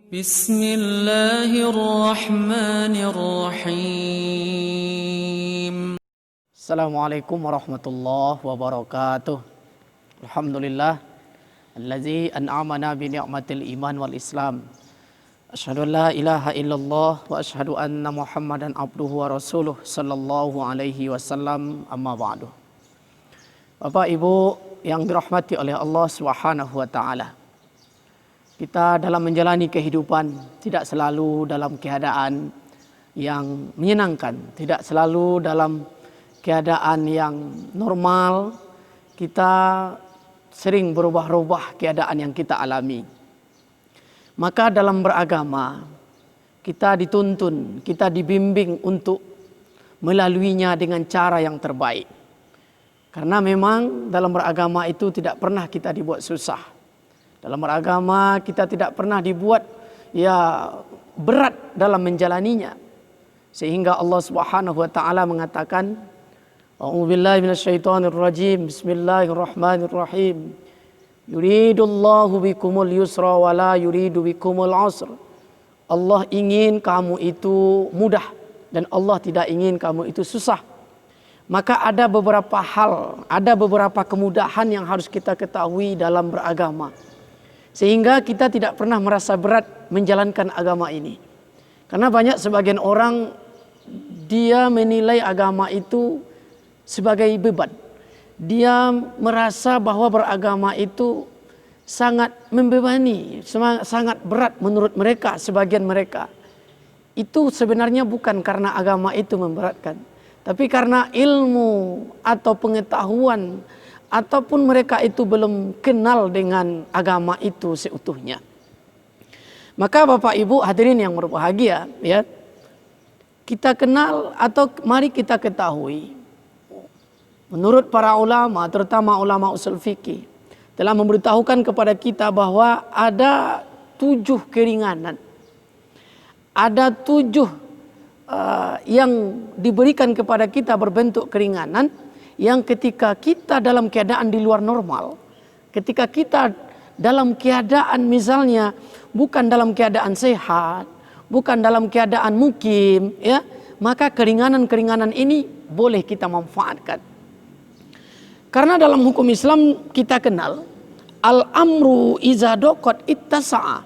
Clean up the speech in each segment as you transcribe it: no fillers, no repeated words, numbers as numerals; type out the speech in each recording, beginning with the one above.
Bismillahirrahmanirrahim. Assalamualaikum warahmatullahi wabarakatuh. Alhamdulillah allazi an'amana bi ni'matil iman wal islam. Asyhadu an la ilaha illallah wa asyhadu anna Muhammadan abduhu wa rasuluh sallallahu alaihi wasallam, amma ba'du. Bapak Ibu yang dirahmati oleh Allah Subhanahu wa taala. Kita dalam menjalani kehidupan tidak selalu dalam keadaan yang menyenangkan, tidak selalu dalam keadaan yang normal. Kita sering berubah-ubah keadaan yang kita alami. Maka dalam beragama kita dituntun, kita dibimbing untuk melaluinya dengan cara yang terbaik. Karena memang dalam beragama itu tidak pernah kita dibuat susah. Dalam beragama kita tidak pernah dibuat berat dalam menjalaninya. Sehingga Allah Subhanahu wa taala mengatakan, A'udzubillahi minasyaitonirrajim. Bismillahirrahmanirrahim. Yuridullahu bikumul yusra wa la yuridu bikumul usra. Allah ingin kamu itu mudah dan Allah tidak ingin kamu itu susah. Maka ada beberapa hal, ada beberapa kemudahan yang harus kita ketahui dalam beragama. Sehingga kita tidak pernah merasa berat menjalankan agama ini. Karena banyak sebagian orang dia menilai agama itu sebagai beban. Dia merasa bahwa beragama itu sangat membebani, sangat berat menurut mereka, sebagian mereka. Itu sebenarnya bukan karena agama itu memberatkan, tapi karena ilmu atau pengetahuan ataupun mereka itu belum kenal dengan agama itu seutuhnya. Maka Bapak Ibu hadirin yang berbahagia, ya, kita kenal atau mari kita ketahui, menurut para ulama, terutama ulama usul fikih, telah memberitahukan kepada kita bahwa ada 7 keringanan, ada 7 yang diberikan kepada kita berbentuk keringanan, yang ketika kita dalam keadaan di luar normal, ketika kita dalam keadaan misalnya bukan dalam keadaan sehat, bukan dalam keadaan mukim, ya, maka keringanan-keringanan ini boleh kita manfaatkan. Karena dalam hukum Islam kita kenal al-amru iza daqat ittasa'a.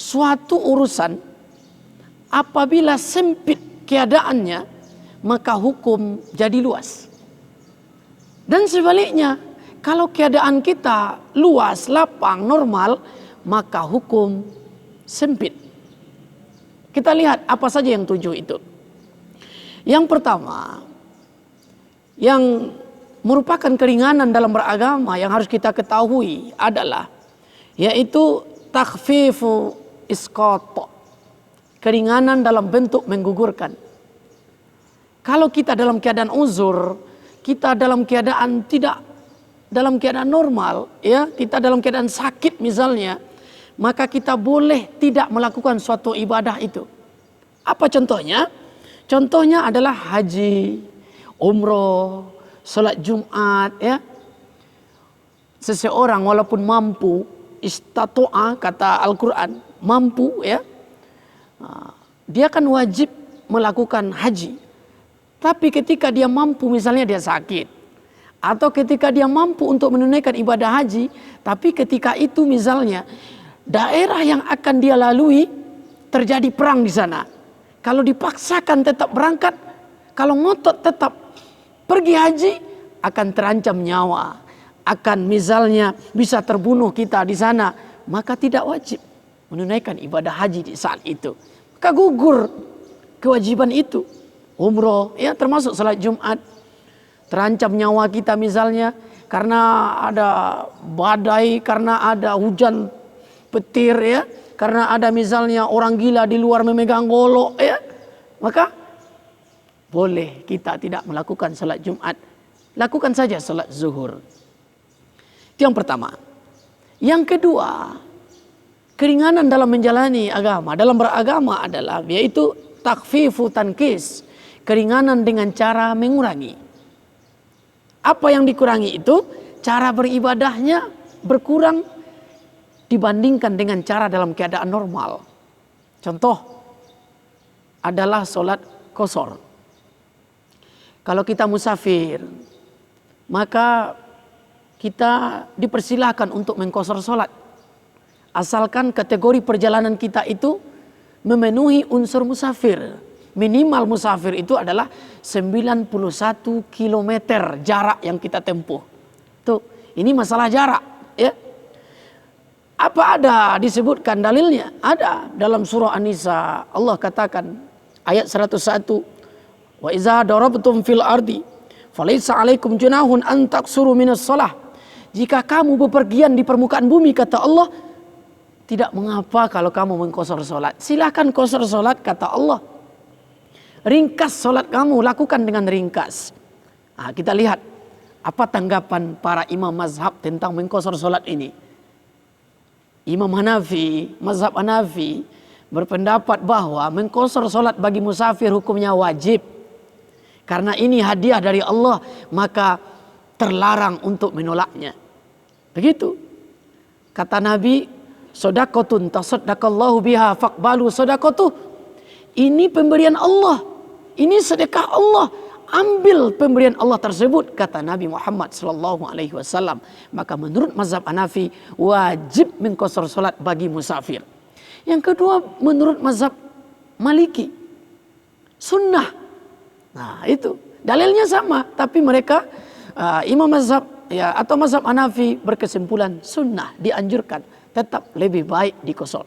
Suatu urusan apabila sempit keadaannya, maka hukum jadi luas. Dan sebaliknya, kalau keadaan kita luas, lapang, normal, maka hukum sempit. Kita lihat apa saja yang 7 itu. Yang pertama, yang merupakan keringanan dalam beragama yang harus kita ketahui adalah yaitu takhfifu isqat. Keringanan dalam bentuk menggugurkan. Kalau kita dalam keadaan uzur, kita dalam keadaan tidak dalam keadaan normal, ya, kita dalam keadaan sakit misalnya, maka kita boleh tidak melakukan suatu ibadah itu. Apa contohnya? Contohnya adalah haji, umroh, salat Jumat, ya. Seseorang walaupun mampu, istata'a kata Al-Quran, mampu, ya, dia kan wajib melakukan haji. Tapi ketika dia mampu, misalnya dia sakit, atau ketika dia mampu untuk menunaikan ibadah haji, tapi ketika itu misalnya daerah yang akan dia lalui terjadi perang di sana. Kalau dipaksakan tetap berangkat, kalau ngotot tetap pergi haji, akan terancam nyawa, akan misalnya bisa terbunuh kita di sana, maka tidak wajib menunaikan ibadah haji di saat itu. Maka gugur kewajiban itu. Umroh, ya, termasuk salat Jumat, terancam nyawa kita misalnya karena ada badai, karena ada hujan petir, ya, karena ada misalnya orang gila di luar memegang golok, ya, maka boleh kita tidak melakukan salat Jumat, lakukan saja salat zuhur. Itu yang pertama. Yang kedua, keringanan dalam menjalani agama, dalam beragama adalah yaitu takhfifu tankis. Keringanan dengan cara mengurangi. Apa yang dikurangi itu? Cara beribadahnya berkurang dibandingkan dengan cara dalam keadaan normal. Contoh adalah sholat qashar. Kalau kita musafir, maka kita dipersilahkan untuk mengqashar sholat. Asalkan kategori perjalanan kita itu memenuhi unsur musafir. Minimal musafir itu adalah 91 km jarak yang kita tempuh. Tuh, ini masalah jarak, ya. Apa ada disebutkan dalilnya? Ada dalam surah An-Nisa. Allah katakan ayat 101, wa iza darabtum fil ardi falaysa alaikum junahun an taqsuru minas shalah. Jika kamu bepergian di permukaan bumi, kata Allah, tidak mengapa kalau kamu mengqashar salat. Silakan qashar salat, kata Allah. Ringkas salat kamu, lakukan dengan ringkas. Nah, kita lihat apa tanggapan para imam mazhab tentang mengqashar salat ini. Imam Hanafi, mazhab Hanafi berpendapat bahwa mengqashar salat bagi musafir hukumnya wajib. Karena ini hadiah dari Allah, maka terlarang untuk menolaknya. Begitu. Kata Nabi, shadaqatun tasaddaqallahu biha faqbalu shadaqatuh. Ini pemberian Allah. Ini sedekah Allah. Ambil pemberian Allah tersebut, kata Nabi Muhammad SAW. Maka menurut mazhab Hanafi wajib mengqashar salat bagi musafir. Yang kedua menurut mazhab Maliki sunnah. Nah itu dalilnya sama, tapi mereka imam mazhab ya atau mazhab Hanafi berkesimpulan sunnah, dianjurkan, tetap lebih baik diqashar.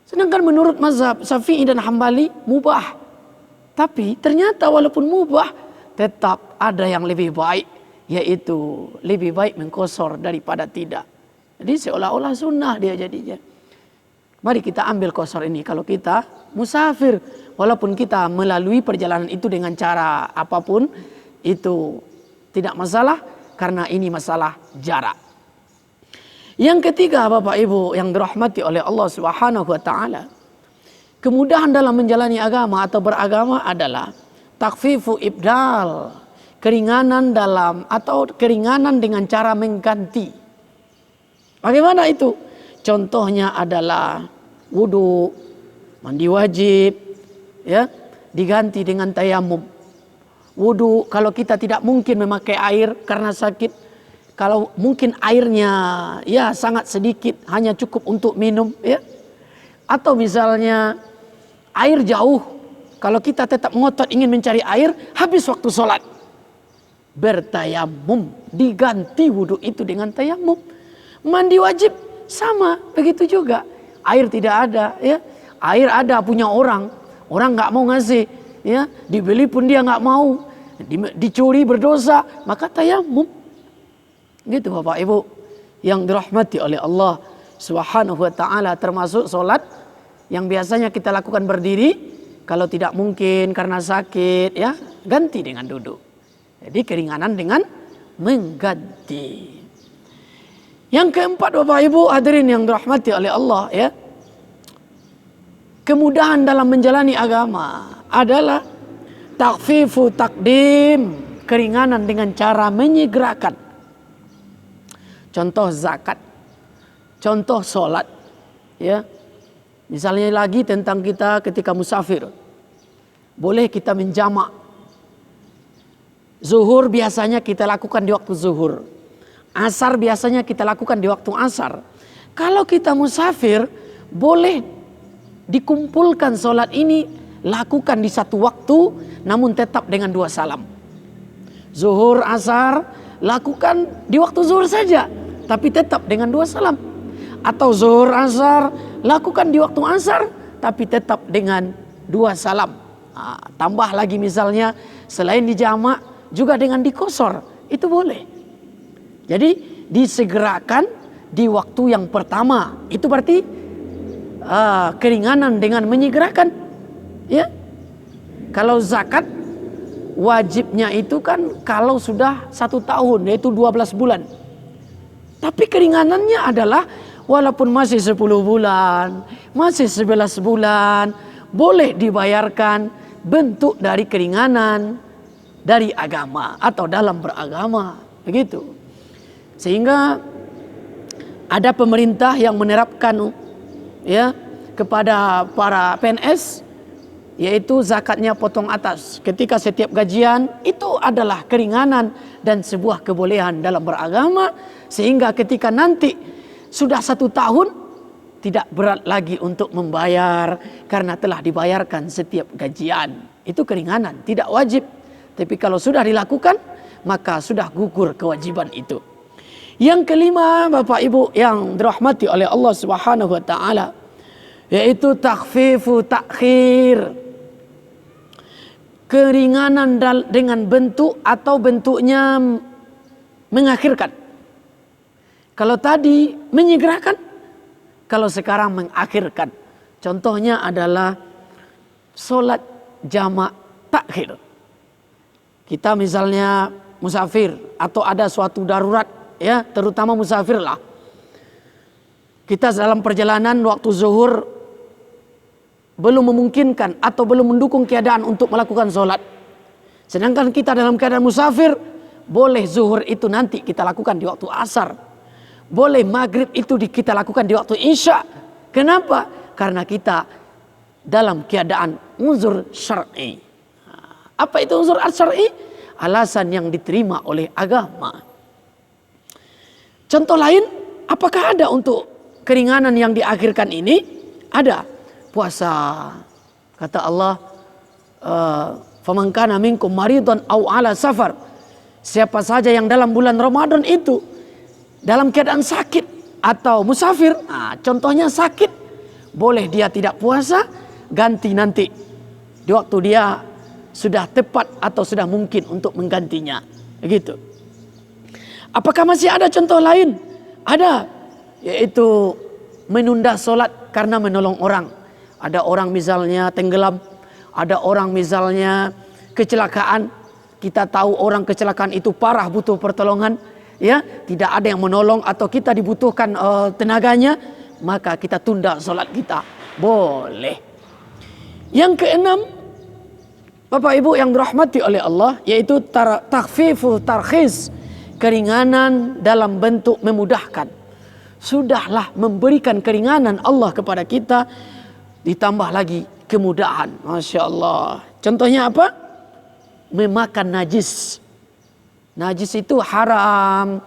Sedangkan menurut mazhab Syafi'i dan Hambali mubah. Tapi ternyata walaupun mubah, tetap ada yang lebih baik, yaitu lebih baik mengqashar daripada tidak. Jadi seolah-olah sunnah dia jadinya. Mari kita ambil qashar ini kalau kita musafir, walaupun kita melalui perjalanan itu dengan cara apapun, itu tidak masalah karena ini masalah jarak. Yang ketiga, Bapak Ibu yang dirahmati oleh Allah Subhanahu wa taala, kemudahan dalam menjalani agama atau beragama adalah takfifu ibdal, keringanan dalam atau keringanan dengan cara mengganti. Bagaimana itu? Contohnya adalah wudu, mandi wajib, ya, diganti dengan tayamum. Wudu kalau kita tidak mungkin memakai air karena sakit, kalau mungkin airnya ya sangat sedikit, hanya cukup untuk minum, ya. Atau misalnya air jauh, kalau kita tetap ngotot ingin mencari air, habis waktu sholat, bertayamum, diganti wudhu itu dengan tayamum. Mandi wajib sama, begitu juga. Air tidak ada, ya. Air ada punya orang nggak mau ngasih, ya. Dibeli pun dia nggak mau, dicuri berdosa, maka tayamum. Gitu Bapak Ibu yang dirahmati oleh Allah Subhanahu wa taala, termasuk sholat yang biasanya kita lakukan berdiri, kalau tidak mungkin karena sakit, ya, ganti dengan duduk. Jadi keringanan dengan mengganti. Yang keempat, Bapak Ibu hadirin yang dirahmati oleh Allah, ya, kemudahan dalam menjalani agama adalah takfifu takdim, keringanan dengan cara menyegerakan. Contoh zakat, contoh sholat, ya. Misalnya lagi tentang kita ketika musafir, boleh kita menjamak. Zuhur biasanya kita lakukan di waktu zuhur, asar biasanya kita lakukan di waktu asar. Kalau kita musafir, boleh dikumpulkan sholat ini, lakukan di satu waktu, namun tetap dengan 2 salam. Zuhur, asar, lakukan di waktu zuhur saja, tapi tetap dengan 2 salam. Atau zuhur, asar, lakukan di waktu asar, tapi tetap dengan 2 salam. Nah, tambah lagi misalnya selain dijamak juga dengan diqashar, itu boleh. Jadi disegerakan di waktu yang pertama, itu berarti keringanan dengan menyegerakan, ya. Kalau zakat wajibnya itu kan kalau sudah 1 tahun, yaitu 12 bulan. Tapi keringanannya adalah walaupun masih 10 bulan, masih 11 bulan, boleh dibayarkan, bentuk dari keringanan dari agama atau dalam beragama, begitu. Sehingga ada pemerintah yang menerapkan ya kepada para PNS, yaitu zakatnya potong atas ketika setiap gajian. Itu adalah keringanan dan sebuah kebolehan dalam beragama, sehingga ketika nanti sudah 1 tahun tidak berat lagi untuk membayar karena telah dibayarkan setiap gajian. Itu keringanan, tidak wajib. Tapi kalau sudah dilakukan, maka sudah gugur kewajiban itu. Yang kelima, Bapak Ibu yang dirahmati oleh Allah Subhanahu wa taala, yaitu takhfifu takhir. Keringanan dengan bentuk atau bentuknya mengakhirkan. Kalau tadi menyegerakan, kalau sekarang mengakhirkan. Contohnya adalah solat jamak takhir. Kita misalnya musafir atau ada suatu darurat, ya, terutama musafir lah. Kita dalam perjalanan waktu zuhur belum memungkinkan atau belum mendukung keadaan untuk melakukan sholat. Sedangkan kita dalam keadaan musafir, boleh zuhur itu nanti kita lakukan di waktu asar. Boleh maghrib itu kita lakukan di waktu isya. Kenapa? Karena kita dalam keadaan uzur syar'i. Apa itu uzur syar'i? Alasan yang diterima oleh agama. Contoh lain, apakah ada untuk keringanan yang diakhirkan ini? Ada. Puasa. Kata Allah, faman kana minkum maridun aw ala safar. Siapa saja yang dalam bulan Ramadan itu dalam keadaan sakit atau musafir, contohnya sakit, boleh dia tidak puasa, ganti nanti di waktu dia sudah tepat atau sudah mungkin untuk menggantinya. Begitu. Apakah masih ada contoh lain? Ada, yaitu menunda sholat karena menolong orang. Ada orang misalnya tenggelam, ada orang misalnya kecelakaan. Kita tahu orang kecelakaan itu parah, butuh pertolongan, ya, tidak ada yang menolong atau kita dibutuhkan tenaganya, maka kita tunda sholat kita. Boleh. Yang keenam, Bapak Ibu yang dirahmati oleh Allah, yaitu takhfifu tarkhis, keringanan dalam bentuk memudahkan. Sudahlah memberikan keringanan Allah kepada kita, ditambah lagi kemudahan. Masya Allah. Contohnya apa? Memakan najis. Najis itu haram.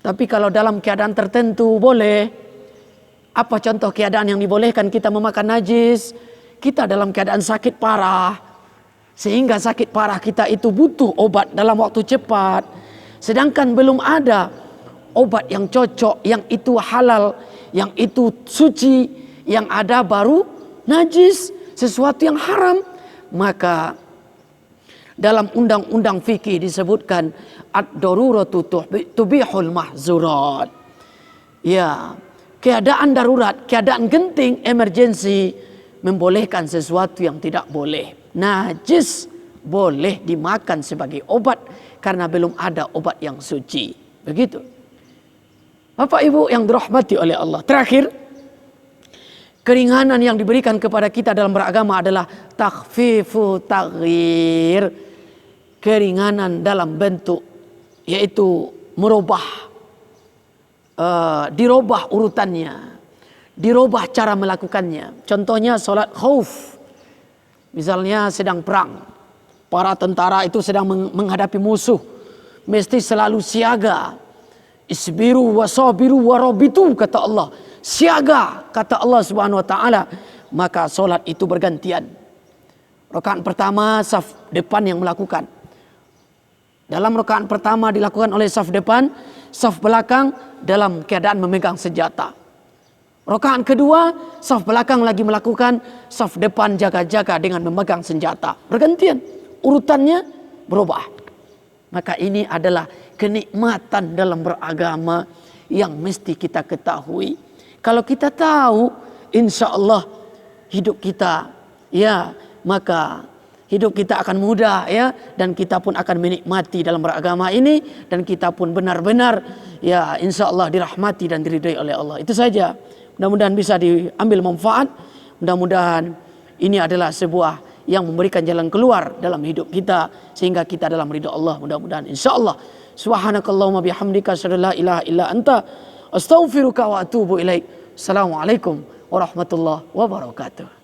Tapi kalau dalam keadaan tertentu boleh. Apa contoh keadaan yang dibolehkan kita memakan najis? Kita dalam keadaan sakit parah. Sehingga sakit parah kita itu butuh obat dalam waktu cepat. Sedangkan belum ada obat yang cocok, yang itu halal, yang itu suci. Yang ada baru najis, sesuatu yang haram. Maka dalam undang-undang fikih disebutkan ad-daruratu tubihul mahzurat. Ya, keadaan darurat, keadaan genting, emergensi membolehkan sesuatu yang tidak boleh. Najis boleh dimakan sebagai obat karena belum ada obat yang suci. Begitu. Bapak Ibu yang dirahmati oleh Allah. Terakhir, keringanan yang diberikan kepada kita dalam beragama adalah takhfifu taghir. Keringanan dalam bentuk, yaitu merubah, dirubah urutannya, dirubah cara melakukannya. Contohnya sholat khauf. Misalnya sedang perang, para tentara itu sedang menghadapi musuh, mesti selalu siaga. Isbiru wasabiru warabitu, kata Allah. Siaga, kata Allah Subhanahu wa taala. Maka solat itu bergantian. Rakaat pertama saf depan yang melakukan. Dalam rakaat pertama dilakukan oleh saf depan, saf belakang dalam keadaan memegang senjata. Rakaat kedua saf belakang lagi melakukan, saf depan jaga-jaga dengan memegang senjata. Bergantian, urutannya berubah. Maka ini adalah kenikmatan dalam beragama yang mesti kita ketahui. Kalau kita tahu, insya Allah hidup kita, ya, maka hidup kita akan mudah, ya, dan kita pun akan menikmati dalam beragama ini, dan kita pun benar-benar, ya, insya Allah dirahmati dan diridhai oleh Allah. Itu saja. Mudah-mudahan bisa diambil manfaat. Mudah-mudahan ini adalah sebuah yang memberikan jalan keluar dalam hidup kita sehingga kita dalam ridha Allah. Mudah-mudahan insya Allah. Subhanakallahumma bihamdika asyhadu an la ilaha illa anta Astaghfiruka wa atubu ilaik. Assalamualaikum warahmatullahi wabarakatuh.